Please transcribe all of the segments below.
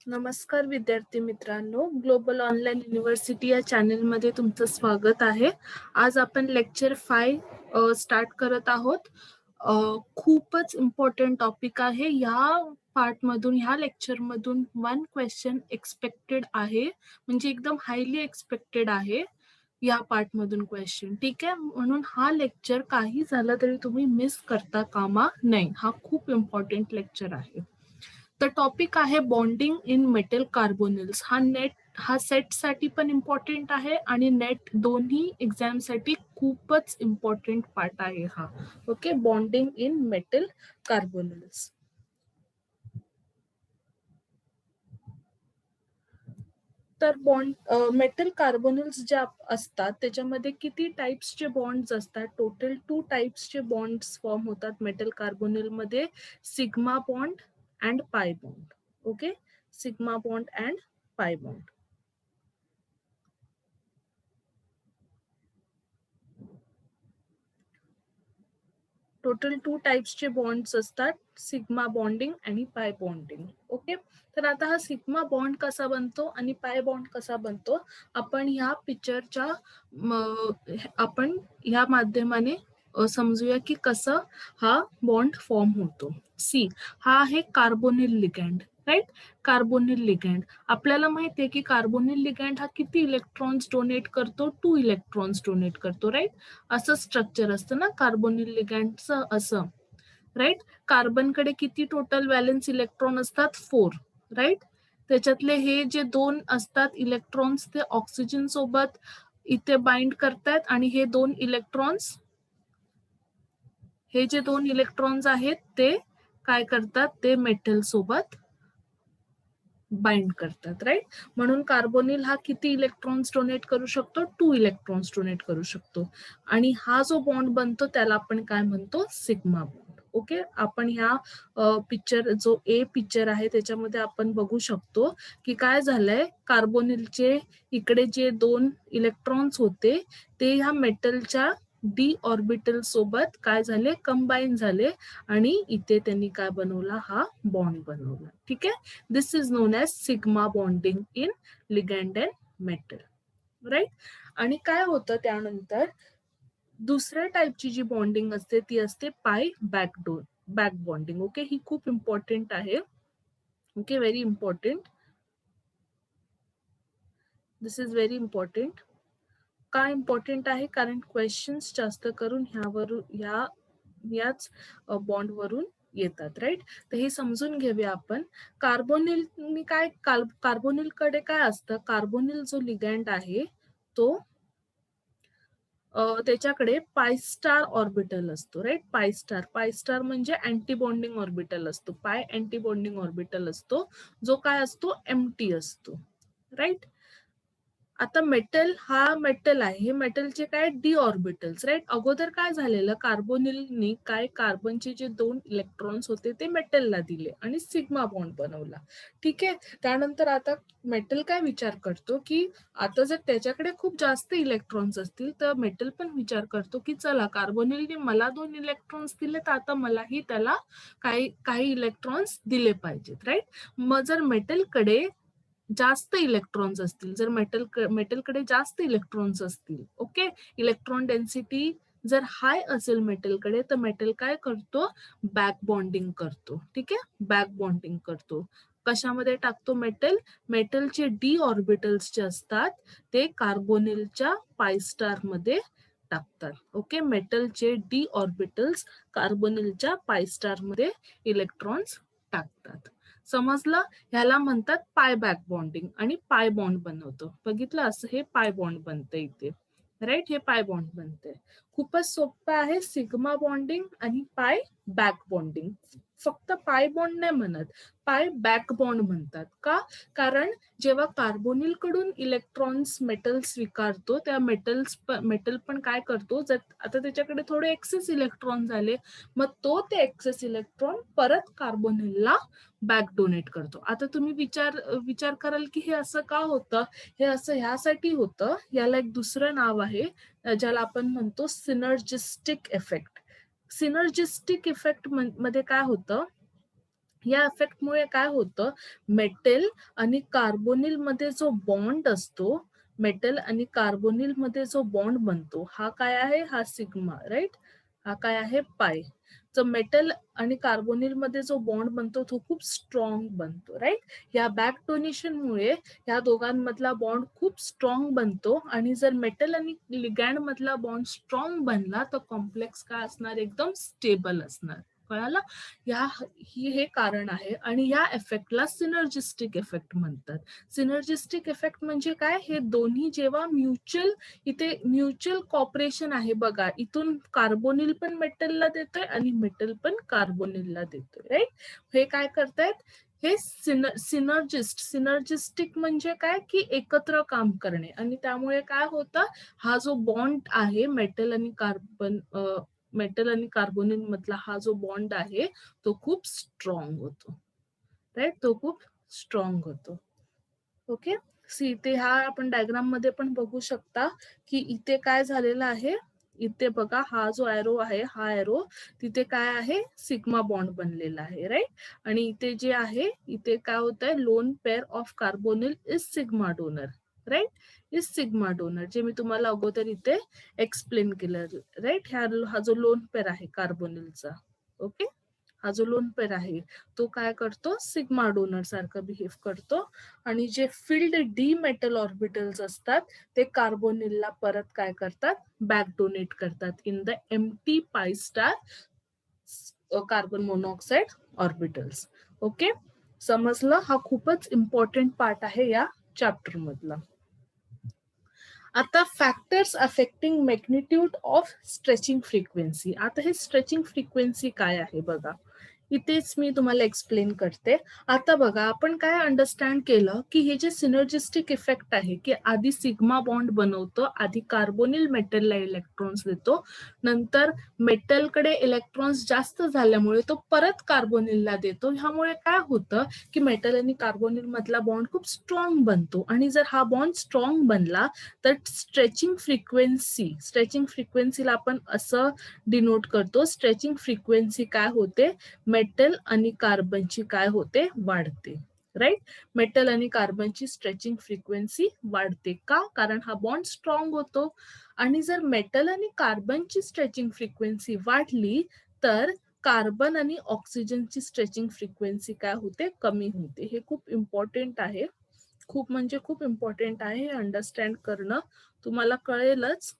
नमस्कार विद्यार्थी मित्रांनो, ग्लोबल ऑनलाईन युनिव्हर्सिटी या चॅनलमध्ये तुमचं स्वागत आहे. आज आपण लेक्चर 5 स्टार्ट करत आहोत. खूपच इम्पॉर्टंट टॉपिक आहे. ह्या लेक्चरमधून 1 क्वेश्चन एक्सपेक्टेड आहे, म्हणजे एकदम हायली एक्सपेक्टेड आहे या पार्टमधून क्वेश्चन. ठीक आहे, म्हणून हा लेक्चर काही झालं तरी तुम्ही मिस करता कामा नाही. हा खूप इम्पॉर्टंट लेक्चर आहे. तर टॉपिक आहे बॉन्डिंग इन मेटल कार्बोनिल्स. हा सेट साठी पण इम्पॉर्टंट आहे आणि नेट दोन्ही एक्झाम साठी खूपच इम्पॉर्टंट पार्ट आहे हा. Okay, bonding in metal carbonyls. तर मेटल कार्बोनिल्स जे असतात त्याच्यामध्ये किती टाइप्सचे बॉन्ड्स असतात? टोटल 2 टाइप्सचे बॉन्ड्स फॉर्म होतात मेटल कार्बोनिल मध्ये, sigma bond and pi bond. Okay, sigma bond and pi bond. Total 2 टाइप्सचे bonds असतात, सिग्मा बॉन्डिंग आणि पाय बॉन्डिंग. ओके, तर आता हा सिग्मा बॉन्ड कसा बनतो आणि पाय बॉन्ड कसा बनतो आपण ह्या माध्यमाने समजूया की कसं हा बॉन्ड फॉर्म होतो. सी, हा आहे carbonyl ligand, right? Carbonyl ligand आपल्याला माहिती आहे की कार्बोनिल लिगँड हा किती इलेक्ट्रॉन्स डोनेट करतो? 2 इलेक्ट्रॉन्स डोनेट करतो, राईट? असं स्ट्रक्चर असतं ना कार्बोनिल लिगँडचं, असं, राईट? कार्बनकडे किती टोटल व्हॅलेन्स इलेक्ट्रॉन असतात? 4, राईट? त्याच्यातले हे जे 2 असतात इलेक्ट्रॉन्स ते ऑक्सिजन सोबत इथे बाइंड करतात आणि हे 2 इलेक्ट्रॉन्स आहेत ते काय करतात? ते मेटल सोबत बाइंड करतात, राईट? म्हणून कार्बोनिल हा किती इलेक्ट्रॉन्स डोनेट करू शकतो? 2 इलेक्ट्रॉन्स डोनेट करू शकतो. आणि हा जो बॉन्ड बनतो त्याला आपण काय म्हणतो? Sigma bond. ओके, आपण ह्या पिक्चर, जो ए पिक्चर आहे त्याच्यामध्ये आपण बघू शकतो की काय झालंय, कार्बोनिलचे इकडे जे 2 इलेक्ट्रॉन्स होते ते ह्या मेटलच्या डी ऑर्बिटल सोबत काय झाले? कंबाईन झाले आणि इथे त्यांनी काय बनवला? हा बॉन्ड बनवला. ठीक आहे, this is known as sigma bonding in ligand and metal, right? आणि काय होतं त्यानंतर, दुसऱ्या टाईपची जी बॉन्डिंग असते ती असते पाय बॅक बॉन्डिंग. ओके, ही खूप इम्पॉर्टंट आहे. Okay, very important. This is very important. का इम्पॉर्टंट आहे? कारण क्वेश्चन्स जास्त करून याच बॉन्ड वरून येतात, राईट? तर हे समजून घेऊया आपण. कार्बोनिलकडे काय असतं? कार्बोनिल जो लिगँड आहे तो त्याच्याकडे पाय स्टार ऑर्बिटल असतो, राईट? पाय स्टार म्हणजे अँटी बॉन्डिंग ऑर्बिटल असतो. पाय अँटी बॉन्डिंग ऑर्बिटल असतो, जो काय असतो? एम्प्टी असतो, राईट? आता मेटल आहे, हे मेटलचे काय? D orbitals, right? अगोदर काय झालेलं, कार्बोनिलनी कार्बनचे जे 2 इलेक्ट्रॉन्स होते ते मेटलला दिले आणि सिग्मा बॉन्ड बनवला. ठीक आहे, त्यानंतर आता मेटल काय विचार करतो की आता जर त्याच्याकडे खूप जास्त इलेक्ट्रॉन्स असतील तर मेटल पण विचार करतो की चला, कार्बोनिलने मला 2 इलेक्ट्रॉन्स दिले तर आता मलाही त्याला काही इलेक्ट्रॉन्स दिले पाहिजेत, राईट? मग जर मेटलकडे जास्त इलेक्ट्रॉन्स असतील, जर मेटलकडे जास्त इलेक्ट्रॉन्स असतील, ओके, इलेक्ट्रॉन डेन्सिटी जर हाय असेल मेटलकडे, तर मेटल काय करतो? बॅक बॉन्डिंग करतो. ठीक आहे, बॅक बॉन्डिंग करतो. कशामध्ये टाकतो मेटलचे डी ऑर्बिटल्स जे असतात ते कार्बोनिलच्या पायस्टार मध्ये टाकतात. ओके, मेटलचे डी ऑर्बिटल्स कार्बोनिलच्या पायस्टार मध्ये इलेक्ट्रॉन्स टाकतात. समजलं? ह्याला म्हणतात पाय बॅक बॉन्डिंग आणि पाय बॉन्ड बनवतो. बघितलं, असं हे पाय बॉन्ड बनते इथे, राईट? हे पाय बॉन्ड बनते. खूपच सोपं आहे सिग्मा बॉन्डिंग आणि पाय बॅक बॉन्डिंग. फक्त पाय बॉन्ड नाही म्हणत, पाय बॅक बॉन्ड म्हणतात. का? कारण जेव्हा कार्बोनिल कडून इलेक्ट्रॉन्स मेटल स्वीकारतो तेव्हा मेटल पण काय करतो, जर आता त्याच्याकडे थोडे एक्सेस इलेक्ट्रॉन झाले, मग तो ते एक्सेस इलेक्ट्रॉन परत कार्बोनिलला बॅक डोनेट करतो. आता तुम्ही विचार कराल की हे असं का होतं? हे असं ह्यासाठी होतं, याला एक दुसरं नाव आहे ज्याला आपण म्हणतो सिनर्जिस्टिक इफेक्ट. सिनर्जिस्टिक इफेक्ट मध्ये काय होतं, या इफेक्टमुळे काय होतं, मेटल आणि कार्बोनिल मध्ये जो बॉन्ड असतो, मेटल आणि कार्बोनिल मध्ये जो बॉन्ड बनतो, हा काय आहे, हा सिग्मा, राईट. हा काय आहे, पाय. जो मेटल आणि कार्बोनिल मध्ये जो बॉन्ड बनतो तो खूप स्ट्रॉंग बनतो, राईट. या बॅक डोनेशन मुळे या दोघांमधला बॉन्ड खूप स्ट्रॉंग बनतो, आणि जर मेटल आणि लिगॅंड मधला बॉन्ड स्ट्रॉंग बनला तर कॉम्प्लेक्स काय असणार, एकदम स्टेबल असणार. कळालं? या हे कारण आहे, आणि या इफेक्टला सिनर्जिस्टिक इफेक्ट म्हणतात. सिनर्जिस्टिक इफेक्ट म्हणजे काय, हे दोन्ही जेव्हा म्युच्युअल, इथे म्युच्युअल कॉपरेशन आहे बघा, इथून कार्बोनिल पण मेटलला देतोय आणि मेटल पण कार्बोनिलला देतोय, राईट. हे काय करतायत, हे सिनर्जिस्टिक म्हणजे काय, की एकत्र काम करणे, आणि त्यामुळे काय होतं, हा जो बॉन्ड आहे मेटल आणि कार्बोनिल मधला हा जो बॉन्ड आहे तो खूप स्ट्रॉंग होतो, राईट. तो खूप स्ट्रॉंग होतो. ओके. सी, इथे हा आपण डायग्राम मध्ये पण बघू शकता की इथे काय झालेलं आहे. इथे बघा, हा जो एरो आहे, हा एरो तिथे काय आहे, सिग्मा बॉन्ड बनलेला आहे, राईट. आणि इथे जे आहे, इथे काय होत आहे, lone pair of carbonyl is sigma donor, right. Is sigma donor, जे मी तुम्हाला अगोदर इथे एक्सप्लेन केलं, राईट. हा जो लोन पेअर आहे कार्बोनिलचा, ओके, हा जो लोन पेअर आहे तो काय करतो, सिग्मा डोनर सारखं बिहेव करतो, आणि जे फिल्ड डी मेटल ऑर्बिटल्स असतात ते कार्बोनिलला परत काय करतात, बॅक डोनेट करतात इन द एम्प्टी पाय star carbon monoxide orbitals. Okay, समजलं? हा खूपच इम्पॉर्टंट पार्ट आहे या चॅप्टर मधला. आता factors affecting magnitude of stretching frequency. आता हे स्ट्रेचिंग फ्रिक्वेन्सी काय आहे बघा, इथेच मी तुम्हाला एक्सप्लेन करते. आता बघा, आपण काय अंडरस्टँड केलं की हे जे सिनर्जिस्टिक इफेक्ट आहे, की आधी सिग्मा बॉन्ड बनवतो, आधी कार्बोनिल मेटलला इलेक्ट्रॉन्स देतो, नंतर मेटलकडे इलेक्ट्रॉन्स जास्त झाल्यामुळे तो परत कार्बोनिलला देतो. ह्यामुळे काय होतं की मेटल आणि कार्बोनिल मधला बॉन्ड खूप स्ट्रॉंग बनतो, आणि जर हा बॉन्ड स्ट्रॉंग बनला तर स्ट्रेचिंग फ्रिक्वेन्सीला आपण असं डिनोट करतो, स्ट्रेचिंग फ्रिक्वेन्सी काय होते, मेटल आणि कार्बनची काय होते, वाढते, राईट. मेटल आणि कार्बनची स्ट्रेचिंग फ्रिक्वेन्सी वाढते का, कारण हा बॉन्ड स्ट्रॉंग होतो. आणि जर मेटल आणि कार्बनची स्ट्रेचिंग फ्रिक्वेन्सी वाढली तर कार्बन आणि ऑक्सिजनची स्ट्रेचिंग फ्रिक्वेन्सी काय होते, कमी होते. हे खूप इम्पॉर्टंट आहे, खूप म्हणजे खूप इम्पॉर्टंट आहे, हे अंडरस्टँड करणं तुम्हाला कळेलच.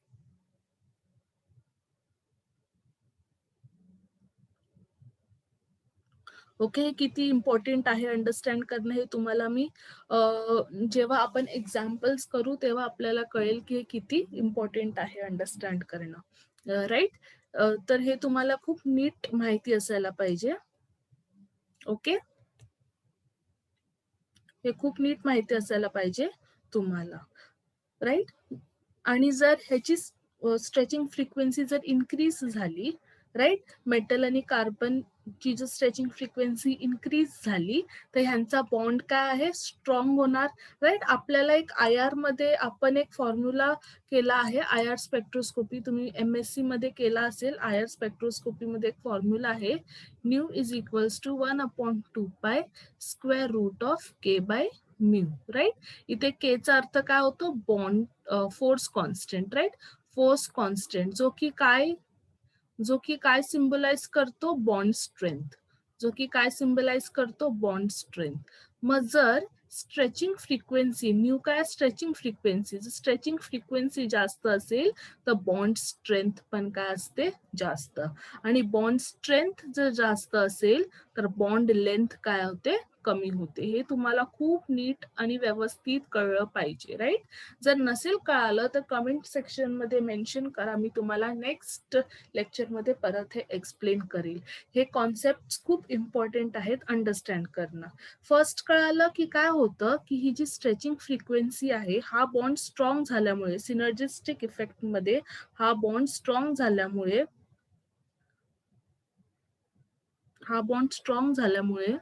ओके, किती इम्पॉर्टंट आहे अंडरस्टँड करणं हे तुम्हाला मी जेव्हा आपण एक्झाम्पल्स करू तेव्हा आपल्याला कळेल की हे किती इम्पॉर्टंट आहे अंडरस्टँड करणं, राईट. तर हे तुम्हाला खूप नीट माहिती असायला पाहिजे. ओके, हे खूप नीट माहिती असायला पाहिजे तुम्हाला, राईट. आणि जर ह्याची स्ट्रेचिंग फ्रिक्वेन्सी जर इन्क्रीज झाली, राईट, मेटल आणि कार्बन ची जर स्ट्रेचिंग फ्रिक्वेन्सी इन्क्रीज झाली तर ह्यांचा बॉन्ड काय आहे, स्ट्रॉंग होणार, राईट. आपल्याला एक IR मध्ये आपण एक फॉर्म्युला केला आहे, IR स्पेक्ट्रोस्कोपी, तुम्ही MSc मध्ये केला असेल. IR स्पेक्ट्रोस्कोपी मध्ये एक फॉर्म्युला आहे, new is equals to 1/2 pi square root of K by mu, right. इथे K चा अर्थ काय होतो, bond, force constant, right. Force constant जो की काय सिम्बलाइज करतो, बॉन्ड स्ट्रेंथ, जो की काय सिम्बलाइज करतो, बॉन्ड स्ट्रेंथ. मग जर स्ट्रेचिंग फ्रिक्वेन्सी, न्यू काय, स्ट्रेचिंग फ्रिक्वेन्सी, जर स्ट्रेचिंग फ्रिक्वेन्सी जास्त असेल तर बॉन्ड स्ट्रेंथ पण काय असते, जास्त. आणि बॉन्ड स्ट्रेंथ जर जास्त असेल तर बॉन्ड लेंथ काय होते, कमी होते. हे तुम्हाला खूप नीट आणि व्यवस्थित कळलं पाहिजे, राईट. जर नसेल कळालं तर कमेंट सेक्शन मध्ये मेन्शन करा, मी तुम्हाला नेक्स्ट लेक्चर मध्ये परत हे एक्सप्लेन करेल. हे कॉन्सेप्ट खूप इम्पॉर्टंट आहेत अंडरस्टँड करणं. फर्स्ट कळालं की काय होतं, की ही जी स्ट्रेचिंग फ्रिक्वेन्सी आहे, हा बॉन्ड स्ट्रॉंग झाल्यामुळे, सिनर्जिस्टिक इफेक्ट मध्ये हा बॉन्ड स्ट्रॉंग झाल्यामुळे, हा बॉन्ड स्ट्रॉंग झाल्यामुळे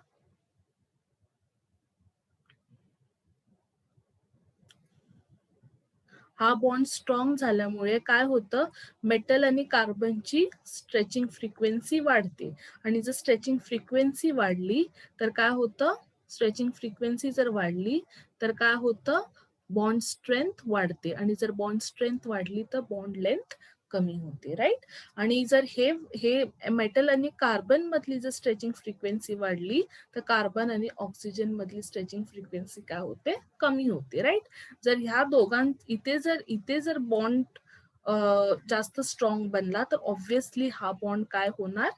हा बॉन्ड स्ट्रॉंग झाल्यामुळे काय होतं, मेटल आणि कार्बनची स्ट्रेचिंग फ्रिक्वेन्सी वाढते. आणि जर स्ट्रेचिंग फ्रिक्वेन्सी वाढली तर काय होतं, स्ट्रेचिंग फ्रिक्वेन्सी जर वाढली तर काय होतं, बॉन्ड स्ट्रेंथ वाढते. आणि जर बॉन्ड स्ट्रेंथ वाढली तर बॉन्ड लेंथ कमी होते, राईट. आणि जर हे मेटल आणि कार्बन मधली जर स्ट्रेचिंग फ्रिक्वेन्सी वाढली तर कार्बन आणि ऑक्सिजन मधली स्ट्रेचिंग फ्रिक्वेन्सी काय होते, कमी होते, राईट. जर ह्या इथे जर बॉन्ड जास्त स्ट्रॉंग बनला तर ऑब्व्हियसली हा बॉन्ड काय होणार,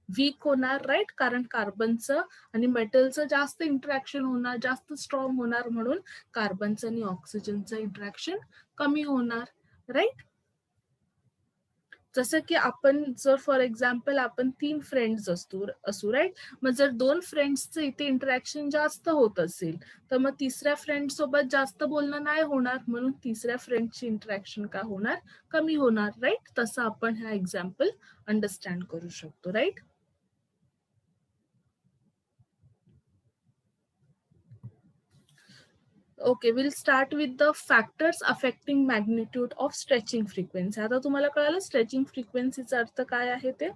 वीक होणार, राईट. कारण कार्बनचं आणि मेटलचं जास्त इंटरॅक्शन होणार, जास्त स्ट्रॉंग होणार, म्हणून कार्बनचं आणि ऑक्सिजनचं इंटरॅक्शन कमी होणार, राईट. जसं की आपण जर फॉर एक्झाम्पल आपण 3 फ्रेंड्स असू, राईट. मग जर 2 फ्रेंड्सचं इथे इंटरॅक्शन जास्त होत असेल तर मग तिसऱ्या फ्रेंड सोबत जास्त बोलणं नाही होणार, म्हणून तिसऱ्या फ्रेंडची इंटरॅक्शन काय होणार, कमी होणार, राईट. तसं आपण हा एक्झाम्पल अंडरस्टँड करू शकतो, राईट. Okay, will start with the factors affecting magnitude of stretching frequency. आता तुम्हाला कळालं स्ट्रेचिंग फ्रिक्वेन्सीचा अर्थ काय आहे ते,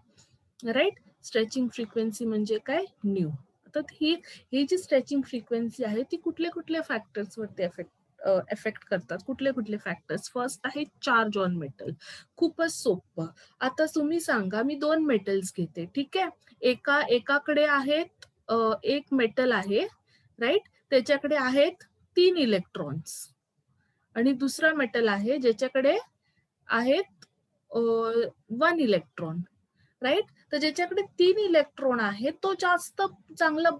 राईट. स्ट्रेचिंग फ्रिक्वेन्सी म्हणजे काय, न्यू. आता ही जी स्ट्रेचिंग फ्रिक्वेन्सी आहे ती कुठल्या फॅक्टर्स वरती एफेक्ट करतात, कुठले फॅक्टर्स. फर्स्ट आहे चार्ज ऑन मेटल. खूपच सोपं. आता तुम्ही सांगा, मी 2 मेटल्स घेते, ठीक आहे. एकाकडे आहेत एक मेटल आहे, राईट. त्याच्याकडे आहेत 3 इलेक्ट्रॉन्स. आणि दुसरा मेटल आहे ज्याच्याकडे आहेत 1 इलेक्ट्रॉन, राईट. तर ज्याच्याकडे 3 इलेक्ट्रॉन आहे तो जास्त चांगलं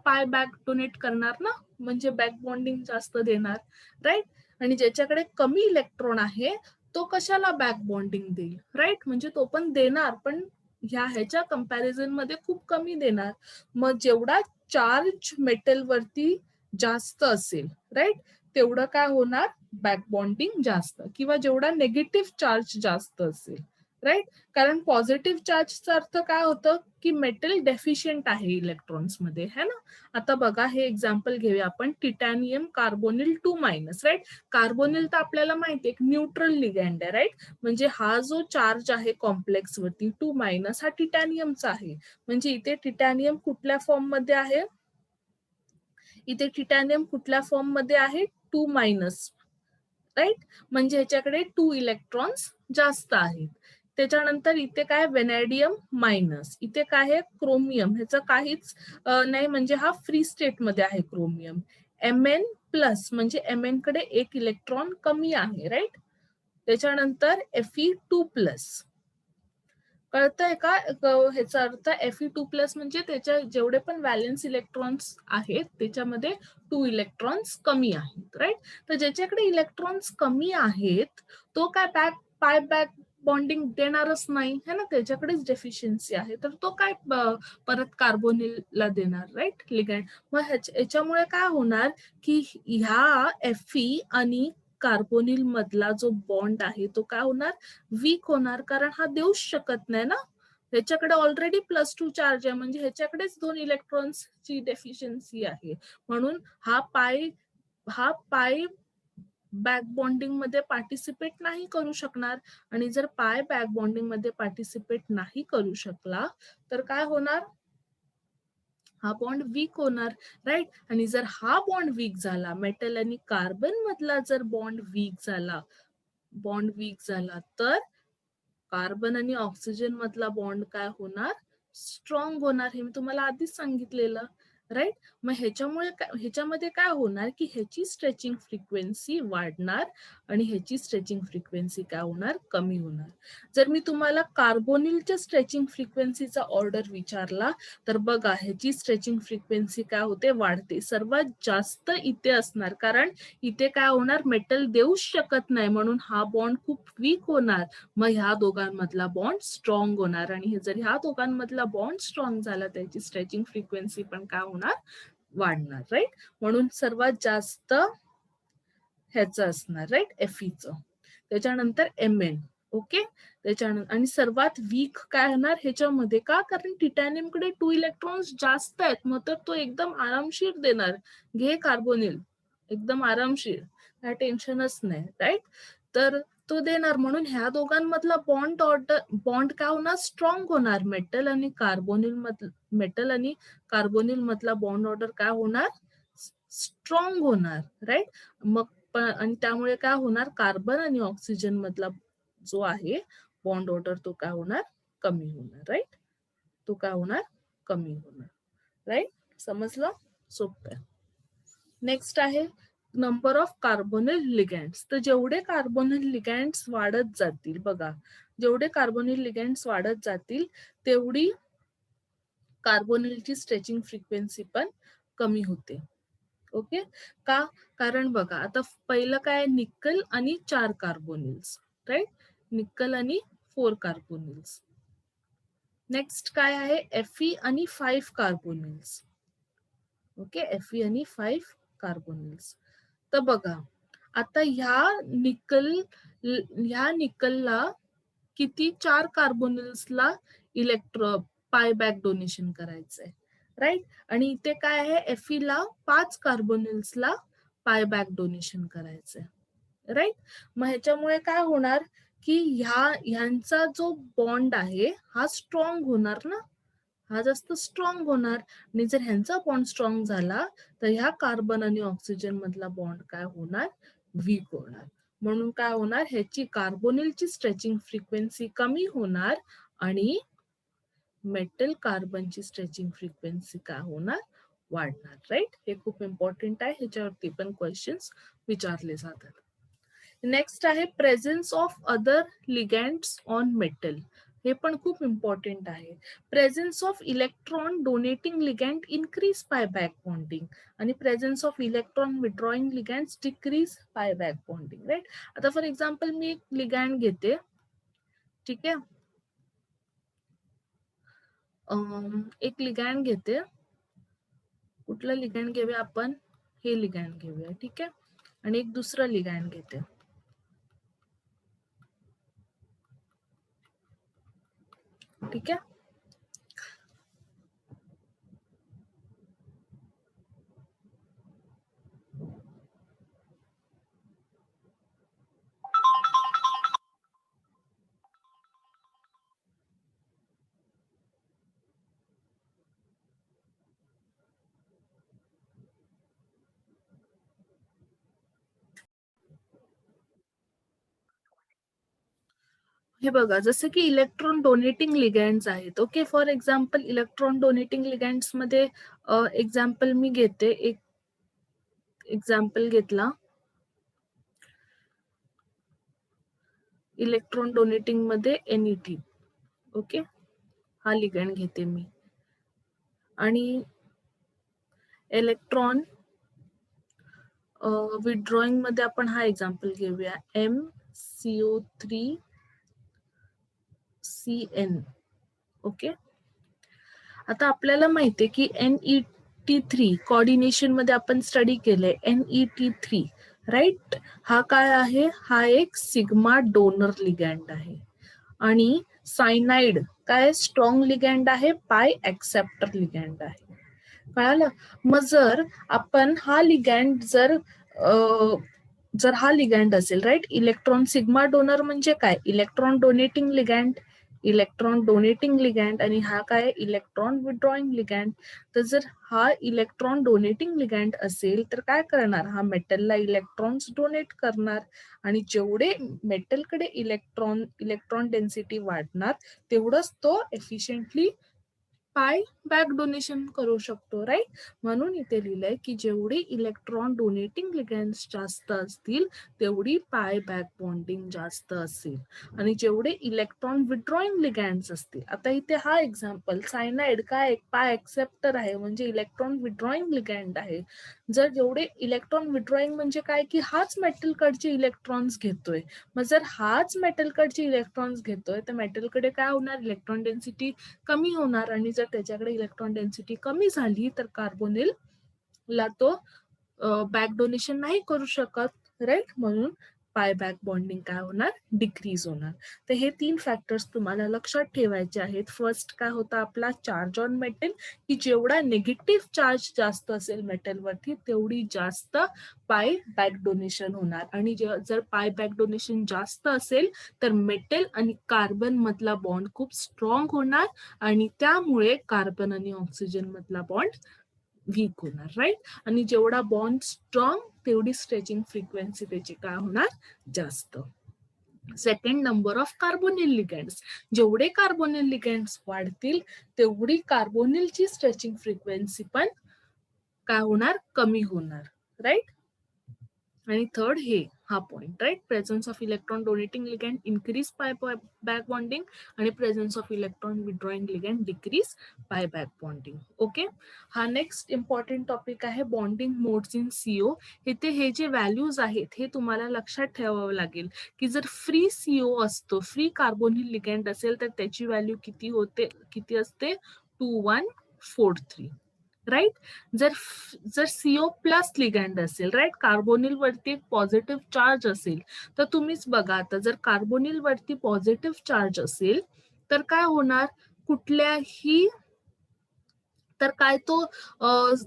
पाय बॅक डोनेट करणार ना, म्हणजे बॅक बॉन्डिंग जास्त देणार, राईट. आणि ज्याच्याकडे कमी इलेक्ट्रॉन आहे तो कशाला बॅक बॉन्डिंग देईल, राईट. म्हणजे तो पण देणार, पण ह्याच्या कंपॅरिझन मध्ये खूप कमी देणार. मग जेवढा चार्ज मेटल वरती जास्त असेल, राईट, तेवढं काय होणार, बॅक बॉन्डिंग जास्त. किंवा जेवढा नेगेटिव्ह चार्ज जास्त असेल, राईट. कारण पॉझिटिव्ह चार्जचा अर्थ काय होतं की मेटल डेफिशियंट आहे इलेक्ट्रॉन्स मध्ये, है ना. आता बघा हे एक्झाम्पल घेऊया आपण, टिटॅनियम कार्बोनिल 2-, राईट. कार्बोनिल तर आपल्याला माहिती आहे न्यूट्रल लिगँड आहे, राईट. म्हणजे हा जो चार्ज आहे कॉम्प्लेक्स वरती 2- हा टिटॅनियमचा आहे. म्हणजे इथे टिटॅनियम कुठल्या फॉर्म मध्ये आहे, इथे टिटॅनियम कुठल्या फॉर्म मध्ये आहे, 2-, राईट. म्हणजे ह्याच्याकडे 2 इलेक्ट्रॉन्स जास्त आहेत. त्याच्यानंतर इथे काय, वेनॅडियम मायनस. इथे काय आहे, क्रोमियम. ह्याचं काहीच नाही, म्हणजे हा फ्री स्टेट मध्ये आहे क्रोमियम. Mn प्लस म्हणजे Mn कडे 1 इलेक्ट्रॉन कमी आहे, राईट. त्याच्यानंतर Fe2+. कळतंय का ह्याचा अर्थ, Fe2+ म्हणजे त्याच्या जेवढे पण व्हॅलेन्स इलेक्ट्रॉन्स आहेत त्याच्यामध्ये 2 इलेक्ट्रॉन्स कमी आहेत, राईट. तर ज्याच्याकडे इलेक्ट्रॉन्स कमी आहेत तो काय पाय बॅक बॉन्डिंग देणारच नाही, है ना. त्याच्याकडेच डेफिशियन्सी आहे, तर तो काय परत कार्बोनिलला देणार, राईट, लिगँड. मग ह्याच्यामुळे काय होणार की ह्या Fe आणि कार्बोनिल मधला जो बॉन्ड आहे तो काय होणार, वीक होणार. कारण हा देऊच शकत नाही ना, ह्याच्याकडे ऑलरेडी +2 चार्ज आहे, म्हणजे ह्याच्याकडेच 2 इलेक्ट्रॉन्सची डेफिशियन्सी आहे. म्हणून हा पाय बॅक बॉन्डिंग मध्ये पार्टिसिपेट नाही करू शकणार. आणि जर पाय बॅक बॉन्डिंग मध्ये पार्टिसिपेट नाही करू शकला तर काय होणार, हा बॉन्ड वीक होणार, राईट. आणि जर हा बॉन्ड वीक झाला, मेटल आणि कार्बन मधला जर बॉन्ड वीक झाला तर कार्बन आणि ऑक्सिजन मधला बॉन्ड काय होणार, स्ट्रॉंग होणार. हे मी तुम्हाला आधीच सांगितलेलं, राईट. मग ह्याच्यामध्ये काय होणार की ह्याची स्ट्रेचिंग फ्रिक्वेन्सी वाढणार आणि ह्याची स्ट्रेचिंग फ्रिक्वेन्सी काय होणार, कमी होणार. जर मी तुम्हाला कार्बोनिलच्या स्ट्रेचिंग फ्रिक्वेन्सीचा ऑर्डर विचारला तर बघा ह्याची स्ट्रेचिंग फ्रिक्वेन्सी काय होते, वाढते. सर्वात जास्त इथे असणार, कारण इथे काय होणार, मेटल देऊच शकत नाही, म्हणून हा बॉन्ड खूप वीक होणार. मग ह्या दोघांमधला बॉन्ड स्ट्रॉंग होणार. आणि जर ह्या दोघांमधला बॉन्ड स्ट्रॉंग झाला त्याची स्ट्रेचिंग फ्रिक्वेन्सी पण काय होणार, वाढणार, राईट. म्हणून सर्वात जास्त ह्याचं असणार, राईट, Feचं. त्याच्यानंतर Mn, ओके. त्याच्यानंतर आणि सर्वात वीक काय होणार ह्याच्यामध्ये, का, कारण टिटॅनियमकडे 2 इलेक्ट्रॉन्स जास्त आहेत, मग तर तो एकदम आरामशीर देणार, घे कार्बोनिल, एकदम आरामशीर. काय टेन्शनच नाही, राईट. तर तो देणार, म्हणून ह्या दोघांमधला बॉन्ड काय होणार, स्ट्रॉंग होणार. मेटल आणि कार्बोनिल मधला बॉन्ड ऑर्डर काय होणार, स्ट्रॉंग होणार, राईट. मग आणि त्यामुळे काय होणार, कार्बन आणि ऑक्सिजन मधला जो आहे बॉन्ड ऑर्डर तो काय होणार, कमी होणार, राईट. तो काय होणार, कमी होणार, राईट. समजलं, सोपं आहे. नेक्स्ट आहे नंबर ऑफ कार्बोनिल लिगँड्स. तर जेवढे कार्बोनिल लिगँड्स वाढत जातील, बघा, जेवढे कार्बोनिल लिगँड्स वाढत जातील तेवढी कार्बोनिलची स्ट्रेचिंग फ्रिक्वेन्सी पण कमी होते. ओके, का, कारण बघा आता पहिलं काय, निकल आणि 4 कार्बोनिल्स, राईट. निकल आणि 4 कार्बोनिल्स. नेक्स्ट काय आहे, Fe आणि 5 कार्बोनिल्स. ओके, Fe आणि 5 कार्बोनिल्स. तर बघा आता ह्या निकलला किती, 4 कार्बोनिल्सला पाय बॅक डोनेशन करायचंय, राईट. आणि इथे काय आहे, Fe ला 5 कार्बोनिल्सला पाय बॅक डोनेशन करायचंय, राईट. मग ह्याच्यामुळे काय होणार की ह्यांचा जो बॉन्ड आहे हा स्ट्रॉंग होणार ना, हा जास्त स्ट्रॉंग होणार. आणि जर ह्यांचा बॉन्ड स्ट्रॉंग झाला तर ह्या कार्बन आणि ऑक्सिजन मधला बॉन्ड काय होणार, वीक होणार. म्हणून काय होणार, ह्याची कार्बोनिलची स्ट्रेचिंग फ्रिक्वेन्सी कमी होणार आणि मेटल कार्बनची स्ट्रेचिंग फ्रिक्वेन्सी काय होणार, वाढणार, राईट. हे खूप इम्पॉर्टंट आहे, ह्याच्यावरती पण क्वेश्चन्स विचारले जातात. नेक्स्ट आहे presence of other ligands on metal. हे पण खूप इम्पॉर्टंट आहे. Presence of electron donating ligand increase pi back bonding आणि presence of electron withdrawing ligand decrease pi back bonding, right. आता फॉर एक्झाम्पल मी एक लिगँड घेते, ठीक आहे, एक लिगँड घेते. कुठलं लिगँड घेऊया आपण, हे लिगँड घेऊया, ठीक आहे. आणि एक दुसरं लिगँड घेते, ठीक आहे. हे बघा, जसं की इलेक्ट्रॉन डोनेटिंग लिगँड्स आहेत. Okay, for example electron donating ligands मध्ये एक्झाम्पल मी घेते, एक एक्झाम्पल घेतला, इलेक्ट्रॉन डोनेटिंग मध्ये NET. ओके, हा लिगँड घेते मी. आणि इलेक्ट्रॉन विथड्रॉइंग मध्ये आपण हा एक्झाम्पल घेऊया, MCO3CN. ओके, आता आपल्याला माहितीये की NET3 कोऑर्डिनेशन मध्ये आपण स्टडी केलंय, NET3, राईट. हा काय आहे, हा एक सिग्मा डोनर लिगँड आहे. आणि सायनाइड काय, स्ट्रॉंग लिगँड आहे, पाय ऍक्सेप्टर लिगँड आहे. कळालं. मग जर आपण हा लिगँड जर हा लिगँड असेल, राईट, इलेक्ट्रॉन सिग्मा डोनर म्हणजे काय, electron donating ligand, electron donating ligand. आणि हा काय, इलेक्ट्रॉन विड्रॉइंग लिगँड. तर जर हा इलेक्ट्रॉन डोनेटिंग लिगँड असेल तर काय करणार, हा मेटलला इलेक्ट्रॉन्स डोनेट करणार. आणि जेवढे मेटलकडे इलेक्ट्रॉन डेन्सिटी वाढणार तेवढंच तो एफिशियंटली पाय बॅक डोनेशन करू शकतो, राईट. म्हणून इथे लिहिलंय की जेवढे इलेक्ट्रॉन डोनेटिंग लिगँड्स जास्त असतील तेवढी पाय बॅक बॉन्डिंग जास्त असेल. आणि जेवढे इलेक्ट्रॉन विड्रॉइंग लिगँड्स असतील, आता इथे हा एक्झाम्पल सायनाइड काय, पाय ऍक्सेप्टर आहे, म्हणजे इलेक्ट्रॉन विड्रॉइंग लिगँड आहे. जर जेवढे इलेक्ट्रॉन विड्रॉइंग म्हणजे काय, की हाच मेटलकडचे इलेक्ट्रॉन्स घेतोय. मग जर हाच मेटलकडचे इलेक्ट्रॉन्स घेतोय तर मेटलकडे काय होणार, इलेक्ट्रॉन डेन्सिटी कमी होणार. आणि जर त्याच्याकडे इलेक्ट्रॉन डेन्सिटी कमी झाली तर कार्बोनिल ला तो बॅक डोनेशन नाही करू शकत, राईट. म्हणून पाय बॅक बॉन्डिंग काय होणार, डिक्रीज होणार. तर हे 3 फॅक्टर्स तुम्हाला लक्षात ठेवायचे आहेत. फर्स्ट काय होता आपला चार्ज ऑन मेटल, की जेवढा निगेटिव्ह चार्ज जास्त असेल मेटलवरती तेवढी जास्त पाय बॅक डोनेशन होणार. आणि जर पाय बॅक डोनेशन जास्त असेल तर मेटल आणि कार्बन मधला बॉन्ड खूप स्ट्रॉंग होणार आणि त्यामुळे कार्बन आणि ऑक्सिजन मधला बॉन्ड वीक होणार, राईट. आणि जेवढा बॉन्ड स्ट्रॉंग तेवढी स्ट्रेचिंग फ्रिक्वेन्सी त्याची काय होणार, जास्त. Second, number of carbonyl ligands. जेवढे कार्बोनिल लिगँड्स वाढतील तेवढी कार्बोनिलची स्ट्रेचिंग फ्रिक्वेन्सी पण काय होणार, कमी होणार, राईट. आणि थर्ड हा point, right, presence of electron donating ligand increase pi back bonding आणि presence of electron withdrawing ligand decrease pi back bonding. Okay. हा नेक्स्ट इम्पॉर्टंट टॉपिक आहे बॉन्डिंग मोड्स इन सीओ. इथे हे जे व्हॅल्यूज आहेत हे तुम्हाला लक्षात ठेवावं लागेल की जर फ्री सीओ असतो, फ्री कार्बोनिल लिगँड असेल तर त्याची व्हॅल्यू किती असते, 2143, राईट. जर सीओ प्लस लिगँड असेल, राईट, कार्बोनिल वरती एक पॉझिटिव्ह चार्ज असेल, तर तुम्हीच बघा आता जर कार्बोनिल वरती पॉझिटिव्ह चार्ज असेल तर काय होणार, कुठल्याही तर काय तो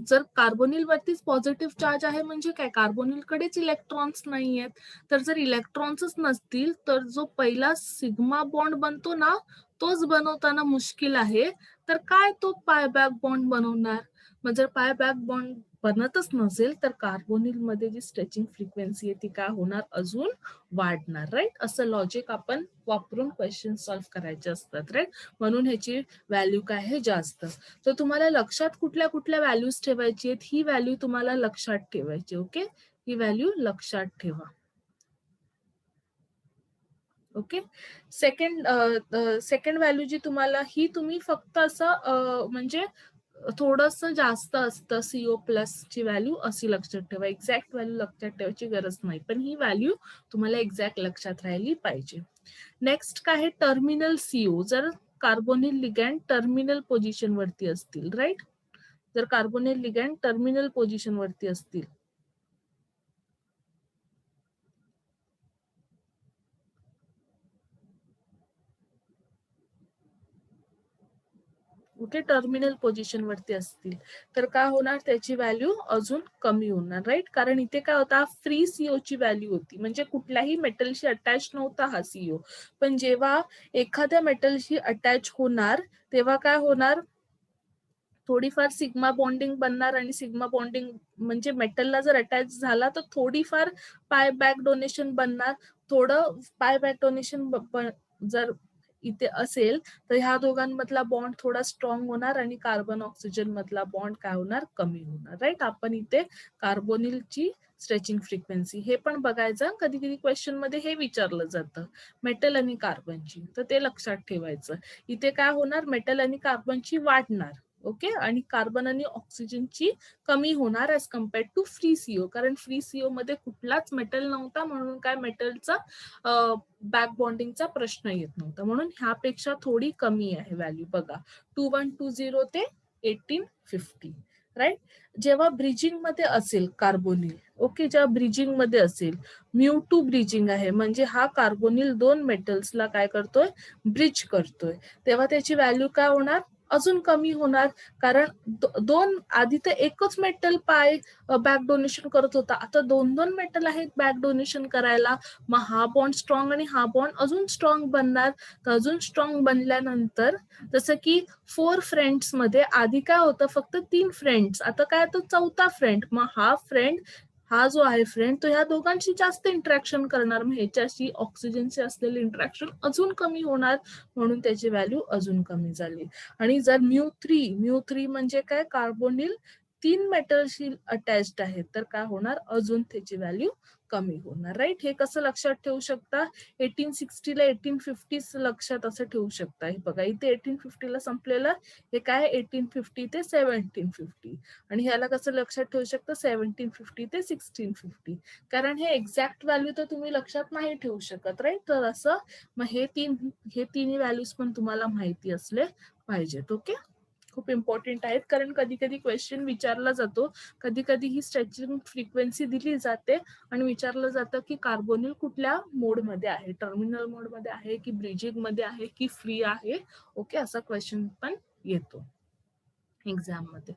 जर कार्बोनिल वरतीच पॉझिटिव्ह चार्ज आहे म्हणजे काय, कार्बोनिल कडेच इलेक्ट्रॉन्स नाही आहेत. तर जर इलेक्ट्रॉन्सच नसतील तर जो पहिला सिग्मा बॉन्ड बनतो ना तोच बनवताना मुश्किल आहे. तर काय तो पाय बॅक बॉन्ड बनवणार. मग जर पाय बॅक बॉन्ड बनतच नसेल तर कार्बोनिल मध्ये जी स्ट्रेचिंग फ्रिक्वेन्सी आहे ती काय होणार, अजून वाढणार, राईट. असं लॉजिक आपण वापरून क्वेश्चन सॉल्व्ह करायचे असतात, राईट. म्हणून ह्याची व्हॅल्यू काय आहे, जास्त. तर तुम्हाला लक्षात कुठल्या कुठल्या व्हॅल्यूज ठेवायची आहेत, ही व्हॅल्यू तुम्हाला लक्षात ठेवायची. ओके, ही व्हॅल्यू लक्षात ठेवा. ओके. सेकंड व्हॅल्यू जी तुम्हाला, ही तुम्ही फक्त असं म्हणजे थोडस जास्त असतं सीओ प्लस ची व्हॅल्यू अशी लक्षात ठेवा. एक्झॅक्ट व्हॅल्यू लक्षात ठेवायची गरज नाही, पण ही व्हॅल्यू तुम्हाला एक्झॅक्ट लक्षात राहिली पाहिजे. नेक्स्ट काय आहे, टर्मिनल सीओ. जर कार्बोनिल लिगँड टर्मिनल पोझिशन वरती असतील, राईट, जर कार्बोनिल लिगँड टर्मिनल पोझिशन वरती असतील, कुठे टर्मिनल पोझिशन वरती असतील तर काय होणार, त्याची व्हॅल्यू अजून कमी होणार, राईट. कारण इथे काय होता, फ्री सीओ ची व्हॅल्यू होती, म्हणजे कुठल्याही मेटलशी अटॅच नव्हता हा सीओ. पण जेव्हा एखाद्या मेटलशी अटॅच होणार तेव्हा काय होणार, थोडीफार सिग्मा बॉन्डिंग बनणार आणि सिग्मा बॉन्डिंग म्हणजे मेटलला जर अटॅच झाला तर थोडीफार पाय बॅक डोनेशन बनणार. थोडं पाय बॅक डोनेशन जर इथे असेल तर ह्या दोघांमधला बॉन्ड थोडा स्ट्रॉंग होणार आणि कार्बन ऑक्सिजन मधला बॉन्ड काय होणार, कमी होणार, राईट. आपण इथे कार्बोनिलची स्ट्रेचिंग फ्रिक्वेन्सी हे पण बघायचं. कधी कधी क्वेश्चन मध्ये हे विचारलं जातं मेटल आणि कार्बनची, तर ते लक्षात ठेवायचं. इथे काय होणार, मेटल आणि कार्बनची वाढणार, ओके, आणि कार्बन आणि ऑक्सिजनची कमी होणार as compared to free CO. कारण फ्री सीओ मध्ये कुठलाच मेटल नव्हता म्हणून काय मेटलचा बॅक बॉन्डिंगचा प्रश्न येत नव्हता, म्हणून ह्यापेक्षा थोडी कमी आहे व्हॅल्यू. बघा 2120 ते 1850, राईट. जेव्हा ब्रिजिंग मध्ये असेल कार्बोनिल, ओके, जेव्हा ब्रिजिंग मध्ये असेल, म्यू2 ब्रिजिंग आहे, म्हणजे हा कार्बोनिल दोन मेटल्सला काय करतोय, ब्रिज करतोय, तेव्हा त्याची व्हॅल्यू काय होणार, अजून कमी होणार. कारण दोन आधी तर एकच मेटल पाय बॅक डोनेशन करत होता, आता दोन दोन मेटल आहेत बॅक डोनेशन करायला. मग हा बॉन्ड स्ट्रॉंग आणि हा बॉन्ड अजून स्ट्रॉंग बनणार. तर अजून स्ट्रॉंग बनल्यानंतर जसं की 4 फ्रेंड्स मध्ये आधी काय होतं, फक्त 3 फ्रेंड्स, आता काय तर चौथा फ्रेंड. मग हा जो आहे फ्रेंड तो ह्या दोघांशी जास्त इंटरॅक्शन करणार, मग ह्याच्याशी ऑक्सिजनचे असलेले इंटरॅक्शन अजून कमी होणार, म्हणून त्याची व्हॅल्यू अजून कमी झाली. आणि जर म्यू थ्री म्हणजे काय, कार्बोनिल 3 मेटलशी अटॅच्ड आहेत, तर काय होणार, अजून त्याची व्हॅल्यू कमी होणार, राईट. हे कसं लक्षात ठेवू शकता, 1860 ला 1850 लक्षात असं ठेवू शकता. हे बघा इथे 1850 ला संपलेलं, हे काय 1850 ते 1750, आणि ह्याला कसं लक्षात ठेवू शकता, 1750 ते 1650. कारण हे एक्झॅक्ट व्हॅल्यू तर तुम्ही लक्षात नाही ठेवू शकत, राईट. तर असं मग हे तिन्ही व्हॅल्यूज पण तुम्हाला माहिती असले पाहिजेत, ओके. खूप इम्पॉर्टंट आहेत, कारण कधी कधी क्वेश्चन विचारला जातो, कधी कधी ही स्ट्रेचिंग फ्रिक्वेन्सी दिली जाते आणि विचारलं जातं की कार्बोनिल कुठल्या मोडमध्ये आहे, टर्मिनल मोडमध्ये आहे की ब्रिजिंग मध्ये आहे की फ्री आहे. ओके, असा क्वेश्चन पण येतो एक्झाम मध्ये.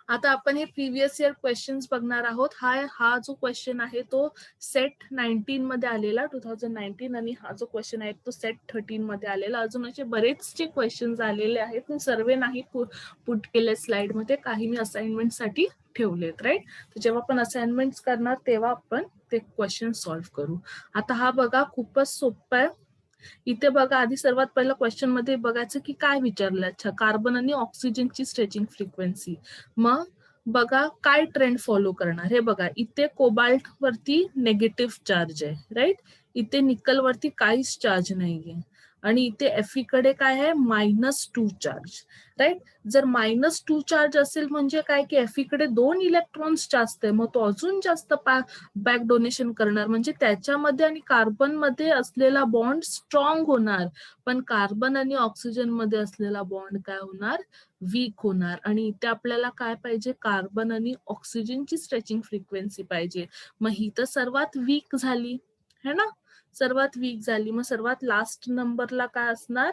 आता आपण हे प्रिव्हियस इयर क्वेश्चन्स बघणार आहोत. हा जो क्वेश्चन आहे तो सेट 19 मध्ये आलेला, 2019, आणि हा जो क्वेश्चन आहे तो सेट 13 मध्ये आलेला. अजून असे बरेचसे क्वेश्चन्स आलेले आहेत, मी सर्व नाही पुट केले स्लाइड मध्ये, काही मी असाइनमेंट साठी ठेवलेत. राईट, तर जेव्हा आपण असाइनमेंट करणार तेव्हा आपण ते क्वेश्चन सॉल्व्ह करू. आता हा बघा खूपच सोपा आहे. इथे बघा, आधी सर्वात पहिला क्वेश्चन मध्ये बघायचं की काय विचारलं. अच्छा, कार्बन आणि ऑक्सिजनची स्ट्रेचिंग फ्रिक्वेन्सी. मग बघा काय ट्रेंड फॉलो करणार. हे बघा, इथे कोबाल्ट वरती नेगेटिव्ह चार्ज आहे, राईट. इथे निकल वरती काहीच चार्ज नाहीये, आणि इथे एफई कडे काय आहे, -2 चार्ज, राईट. जर -2 चार्ज असेल म्हणजे काय की एफई कडे 2 इलेक्ट्रॉन्स जास्त आहे, मग तो अजून जास्त बॅक डोनेशन करणार, म्हणजे त्याच्यामध्ये आणि कार्बन मध्ये असलेला बॉन्ड स्ट्रॉंग होणार, पण कार्बन आणि ऑक्सिजन मध्ये असलेला बॉन्ड काय होणार, वीक होणार. आणि इथे आपल्याला काय पाहिजे, कार्बन आणि ऑक्सिजनची स्ट्रेचिंग फ्रिक्वेन्सी पाहिजे. मग ही तर सर्वात वीक झाली है ना, सर्वात वीक झाली. मग सर्वात लास्ट नंबरला काय असणार,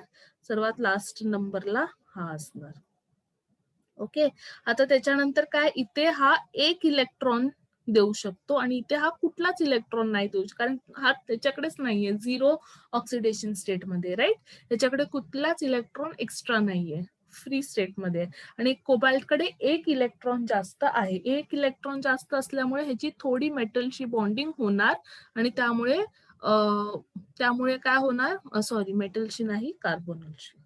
सर्वात लास्ट नंबरला हा असणार. ओके, आता त्याच्यानंतर काय, इथे हा एक इलेक्ट्रॉन देऊ शकतो आणि इथे हा कुठलाच इलेक्ट्रॉन नाही देऊ शकतो, कारण हा त्याच्याकडेच नाहीये, झिरो ऑक्सिडेशन स्टेट मध्ये, राईट. त्याच्याकडे कुठलाच इलेक्ट्रॉन एक्स्ट्रा नाहीये, फ्री स्टेट मध्ये. आणि कोबाल्ट कडे एक इलेक्ट्रॉन जास्त आहे. एक इलेक्ट्रॉन जास्त असल्यामुळे ह्याची थोडी मेटलशी बॉन्डिंग होणार, आणि त्यामुळे काय होणार, सॉरी, मेटलशी नाही, कार्बोनलशी.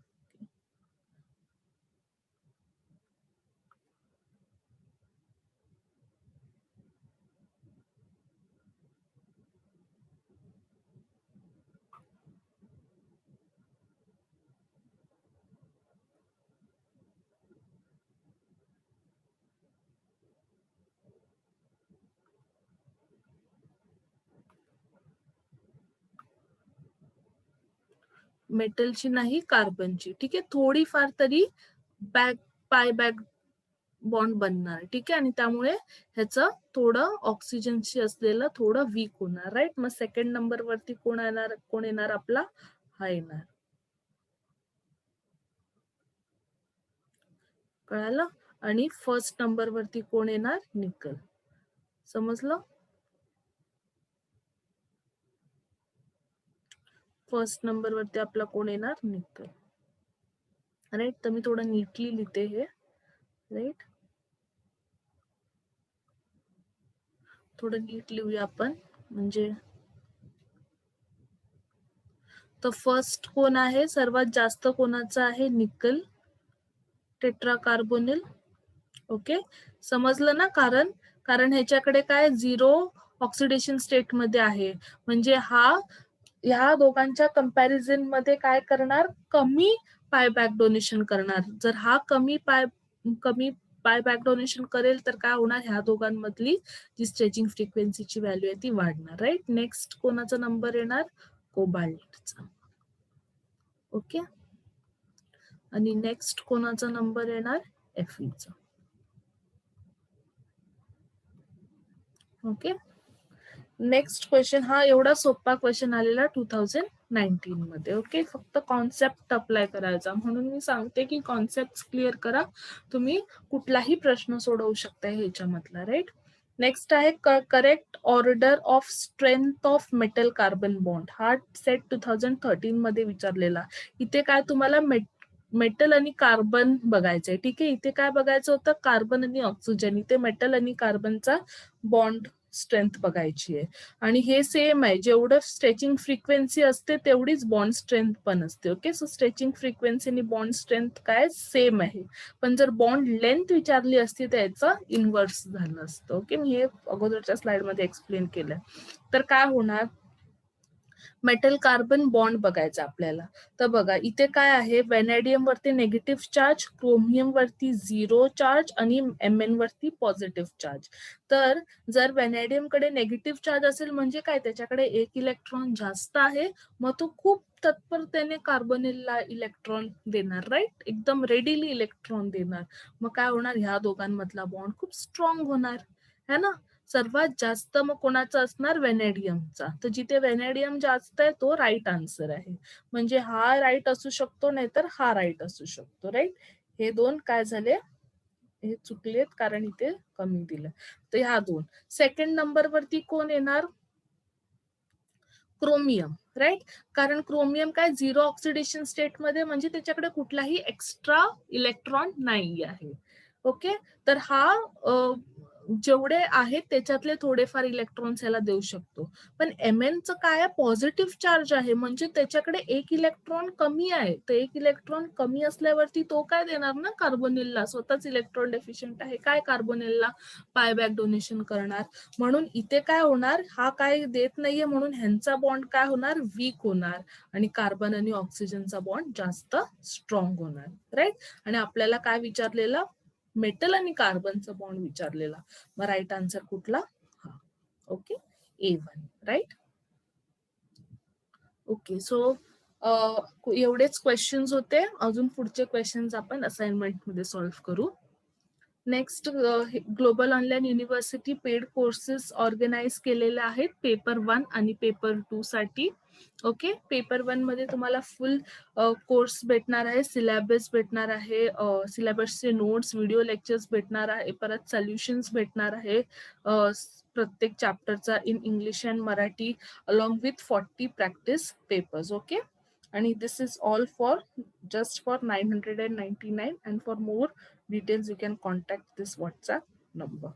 मेटलची नाही, कार्बनची. ठीक आहे, थोडीफार तरी बॅक बॉन्ड बनणार, ठीक आहे. आणि त्यामुळे ह्याचं थोडं ऑक्सिजनशी असलेलं थोडं वीक होणार, राईट. मग सेकंड नंबर वरती कोण येणार आपला, हा येणार. कळालं. आणि फर्स्ट नंबर वरती कोण येणार, निकल. समजलं. फर्स्ट नंबर वरती आपला कोण येणार, निकल, राईट. तर मी थोडं नीटली लिहिते हे, राईट. थोडं नीट लिहूया आपण, म्हणजे. तर फर्स्ट कोण आहे, सर्वात जास्त कोणाचं आहे, निकल, टेट्राकार्बोनिल. ओके, समजलं ना. कारण ह्याच्याकडे काय, झिरो ऑक्सिडेशन स्टेट मध्ये आहे, म्हणजे ह्या दोघांच्या कंपॅरिझन मध्ये काय करणार, कमी पाय बॅक डोनेशन करणार. जर हा कमी पाय बॅक डोनेशन करेल तर काय होणार, ह्या दोघांमधली जी स्ट्रेचिंग फ्रिक्वेन्सीची व्हॅल्यू आहे ती वाढणार, राईट. नेक्स्ट कोणाचा नंबर येणार, कोबाल्टचा. ओके, आणि नेक्स्ट कोणाचा नंबर येणार, एफईचा. Okay, next question. हा एवढा सोपा क्वेश्चन आलेला 2019 मध्ये. ओके, फक्त कॉन्सेप्ट अप्लाय करायचा, म्हणून मी सांगते की कॉन्सेप्ट क्लिअर करा, तुम्ही कुठलाही प्रश्न सोडवू शकता ह्याच्यामधला, राईट. नेक्स्ट आहे correct order of strength of metal carbon bond. हा सेट 2013 मध्ये विचारलेला. इथे काय तुम्हाला मेटल आणि कार्बन बघायचंय, ठीक आहे. इथे काय बघायचं होतं, कार्बन आणि ऑक्सिजन. इथे मेटल आणि कार्बनचा बॉन्ड स्ट्रेंथ बघायची आहे. आणि हे सेम आहे, जेवढं स्ट्रेचिंग फ्रिक्वेन्सी असते तेवढीच बॉन्ड स्ट्रेंथ पण असते. ओके, सो स्ट्रेचिंग फ्रिक्वेन्सी आणि बॉन्ड स्ट्रेंथ काय सेम आहे, पण जर बॉन्ड लेंथ विचारली असती तर याचं इन्व्हर्स झालं असतं. ओके, मी हे अगोदरच्या स्लाइड मध्ये एक्सप्लेन केलंय. तर काय होणार, मेटल कार्बन बॉन्ड बघायचा आपल्याला. तर बघा, इथे काय आहे, व्हॅनेडियम वरती नेगेटिव्ह चार्ज, क्रोमियम वरती झिरो चार्ज, आणि एमएन वरती पॉझिटिव्ह चार्ज. तर जर व्हॅनेडियम कडे नेगेटिव्ह चार्ज असेल म्हणजे काय, त्याच्याकडे एक इलेक्ट्रॉन जास्त आहे, मग तो खूप तत्परतेने कार्बोनिलला इलेक्ट्रॉन देणार, राईट, एकदम रेडीली इलेक्ट्रॉन देणार. मग काय होणार, ह्या दोघांमधला बॉन्ड खूप स्ट्रॉंग होणार है ना. सर्वात जास्त मग कोणाचा असणार, व्हॅनेडियमचा. तर जिथे व्हॅनेडियम जास्त आहे तो राईट आन्सर आहे. म्हणजे हा राईट असू शकतो, नाहीतर हा राईट असू शकतो, राईट. हे दोन काय झाले, हे चुकलेत कारण इथे कमी दिलं. तर ह्या दोन. सेकंड नंबर वरती कोण येणार, क्रोमियम, राईट. कारण क्रोमियम काय, झिरो ऑक्सिडेशन स्टेट मध्ये, म्हणजे त्याच्याकडे कुठलाही एक्स्ट्रा इलेक्ट्रॉन नाही आहे. ओके. तर हा जेवढे आहेत त्याच्यातले थोडेफार इलेक्ट्रॉन्स याला देऊ शकतो. पण Mnचं काय, पॉझिटिव्ह चार्ज आहे, म्हणजे त्याच्याकडे एक इलेक्ट्रॉन कमी आहे. तर एक इलेक्ट्रॉन कमी असल्यावरती तो काय देणार ना, कार्बोनिलला. स्वतःच इलेक्ट्रॉन डेफिशियंट आहे, काय कार्बोनिलला पायबॅक डोनेशन करणार. म्हणून इथे काय होणार, हा काय देत नाहीये, म्हणून ह्यांचा बॉन्ड काय होणार, वीक होणार. आणि कार्बन आणि ऑक्सिजनचा बॉन्ड जास्त स्ट्रॉंग होणार, राईट. आणि आपल्याला काय विचारलेलं, मेटल आणि कार्बनचा बॉन्ड विचारलेला. मग राईट आन्सर कुठला, हा. Okay, A1, right. Okay. So एवढेच क्वेश्चन्स होते. अजून पुढचे क्वेश्चन्स आपण असाइनमेंट मध्ये सॉल्व्ह करू. Next, global online university paid courses organise केलेले आहेत पेपर 1 आणि पेपर 2 साठी. ओके. पेपर 1 मध्ये तुम्हाला फुल कोर्स भेटणार आहे, सिलेबस भेटणार आहे, सिलेबसचे नोट्स, व्हिडिओ लेक्चर्स भेटणार आहे, परत सोल्युशन्स भेटणार आहे प्रत्येक चॅप्टरचा in English and Marathi, along with 40 practice papers. Okay. आणि this is all for just for 999, and for more details you can contact this WhatsApp number.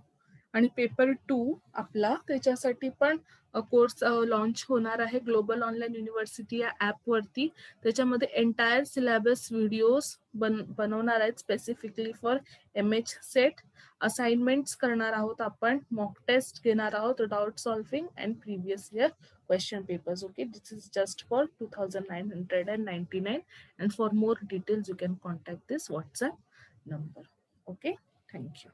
आणि पेपर 2 आपला, त्याच्यासाठी पण कोर्स लॉन्च होणार आहे ग्लोबल ऑनलाईन युनिव्हर्सिटी या ऍप वरती. त्याच्यामध्ये एंटायर सिलेबस व्हिडिओज बनवणार आहेत specifically for MH set. Assignments करणार आहोत आपण, मॉक टेस्ट घेणार आहोत, doubt solving and previous year question papers. Okay, this is just for 2999, and for more details you can contact this WhatsApp number. Okay, thank you.